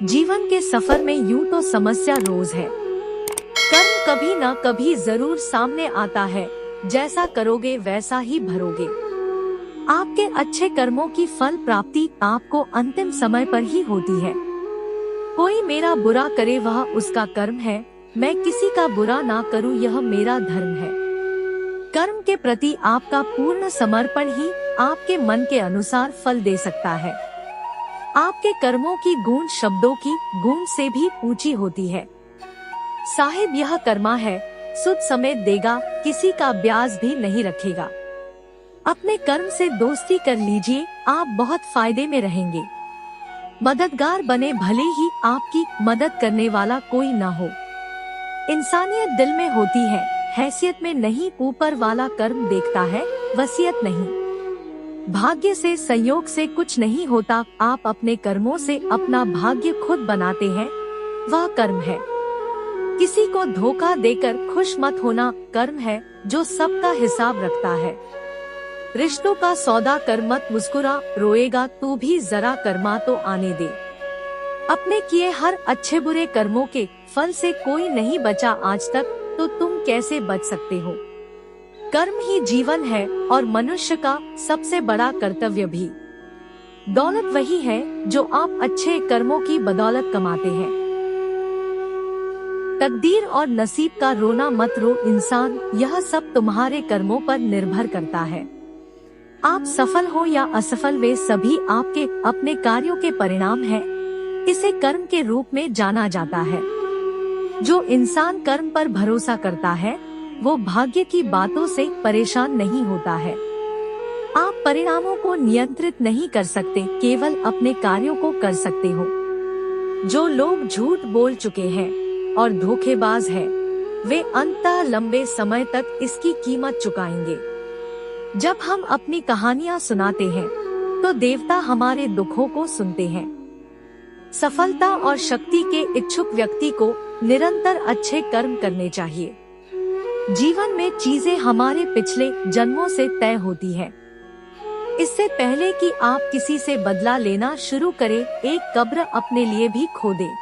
जीवन के सफर में यूं तो समस्या रोज है। कर्म कभी ना कभी जरूर सामने आता है। जैसा करोगे वैसा ही भरोगे। आपके अच्छे कर्मों की फल प्राप्ति आपको अंतिम समय पर ही होती है। कोई मेरा बुरा करे वह उसका कर्म है, मैं किसी का बुरा ना करूं यह मेरा धर्म है। कर्म के प्रति आपका पूर्ण समर्पण ही आपके मन के अनुसार फल दे सकता है। आपके कर्मों की गूंज शब्दों की गूंज से भी ऊंची होती है। साहिब यह कर्मा है, सुध समेत देगा, किसी का ब्याज भी नहीं रखेगा। अपने कर्म से दोस्ती कर लीजिए, आप बहुत फायदे में रहेंगे। मददगार बने भले ही आपकी मदद करने वाला कोई ना हो। इंसानियत दिल में होती है, हैसियत में नहीं। ऊपर वाला कर्म देखता है, वसीयत नहीं। भाग्य से संयोग से कुछ नहीं होता, आप अपने कर्मों से अपना भाग्य खुद बनाते हैं, वह कर्म है। किसी को धोखा देकर खुश मत होना, कर्म है जो सबका हिसाब रखता है। रिश्तों का सौदा कर मत मुस्कुरा, रोएगा तू भी जरा कर्मा तो आने दे। अपने किए हर अच्छे बुरे कर्मों के फल से कोई नहीं बचा आज तक, तो तुम कैसे बच सकते हो। कर्म ही जीवन है और मनुष्य का सबसे बड़ा कर्तव्य भी। दौलत वही है जो आप अच्छे कर्मों की बदौलत कमाते हैं। तकदीर और नसीब का रोना मत रो इंसान, यह सब तुम्हारे कर्मों पर निर्भर करता है। आप सफल हो या असफल वे सभी आपके अपने कार्यों के परिणाम हैं। इसे कर्म के रूप में जाना जाता है। जो इंसान कर्म पर भरोसा करता है वो भाग्य की बातों से परेशान नहीं होता है। आप परिणामों को नियंत्रित नहीं कर सकते, केवल अपने कार्यों को कर सकते हो। जो लोग झूठ बोल चुके हैं और धोखेबाज हैं, वे अंततः लंबे समय तक इसकी कीमत चुकाएंगे। जब हम अपनी कहानियां सुनाते हैं तो देवता हमारे दुखों को सुनते हैं। सफलता और शक्ति के इच्छुक व्यक्ति को निरंतर अच्छे कर्म करने चाहिए। जीवन में चीजें हमारे पिछले जन्मों से तय होती है। इससे पहले कि आप किसी से बदला लेना शुरू करें, एक कब्र अपने लिए भी खोदें।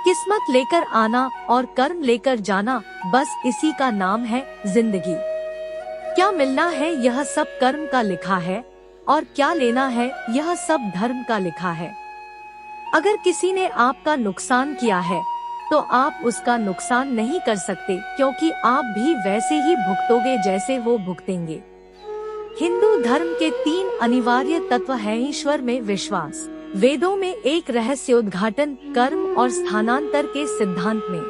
किस्मत लेकर आना और कर्म लेकर जाना, बस इसी का नाम है जिंदगी। क्या मिलना है यह सब कर्म का लिखा है, और क्या लेना है यह सब धर्म का लिखा है। अगर किसी ने आपका नुकसान किया है तो आप उसका नुकसान नहीं कर सकते, क्योंकि आप भी वैसे ही भुगतोगे जैसे वो भुगतेंगे। हिंदू धर्म के 3 अनिवार्य तत्व हैं। ईश्वर में विश्वास, वेदों में एक रहस्योद्घाटन, कर्म और स्थानांतर के सिद्धांत में।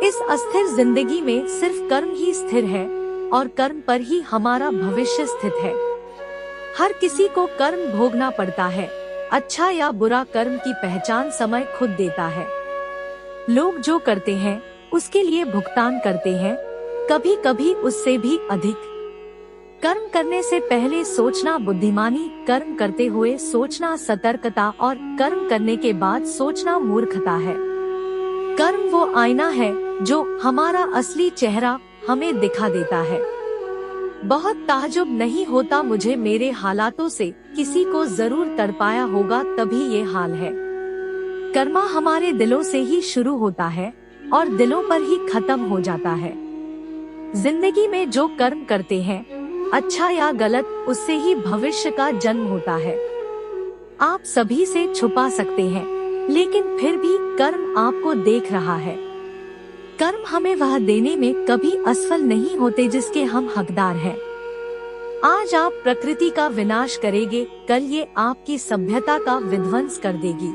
इस अस्थिर जिंदगी में सिर्फ कर्म ही स्थिर है और कर्म पर ही हमारा भविष्य स्थित है। हर किसी को कर्म भोगना पड़ता है। अच्छा या बुरा कर्म की पहचान समय खुद देता है। लोग जो करते हैं उसके लिए भुगतान करते हैं, कभी कभी उससे भी अधिक। कर्म करने से पहले सोचना बुद्धिमानी, कर्म करते हुए सोचना सतर्कता और कर्म करने के बाद सोचना मूर्खता है। कर्म वो आईना है जो हमारा असली चेहरा हमें दिखा देता है। बहुत ताज्जुब नहीं होता मुझे मेरे हालातों से, किसी को जरूर तड़पाया होगा तभी ये हाल है। कर्मा हमारे दिलों से ही शुरू होता है और दिलों पर ही खत्म हो जाता है। जिंदगी में जो कर्म करते हैं, अच्छा या गलत, उससे ही भविष्य का जन्म होता है। आप सभी से छुपा सकते हैं, लेकिन फिर भी कर्म आपको देख रहा है। कर्म हमें वह देने में कभी असफल नहीं होते जिसके हम हकदार हैं। आज आप प्रकृति का विनाश करेंगे, कल ये आपकी सभ्यता का विध्वंस कर देगी।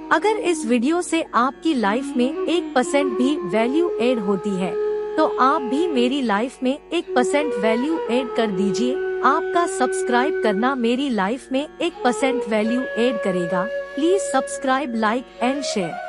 अगर इस वीडियो से आपकी लाइफ में 1% भी वैल्यू ऐड होती है तो आप भी मेरी लाइफ में 1% वैल्यू ऐड कर दीजिए। आपका सब्सक्राइब करना मेरी लाइफ में 1% वैल्यू ऐड करेगा। Please subscribe, like and share.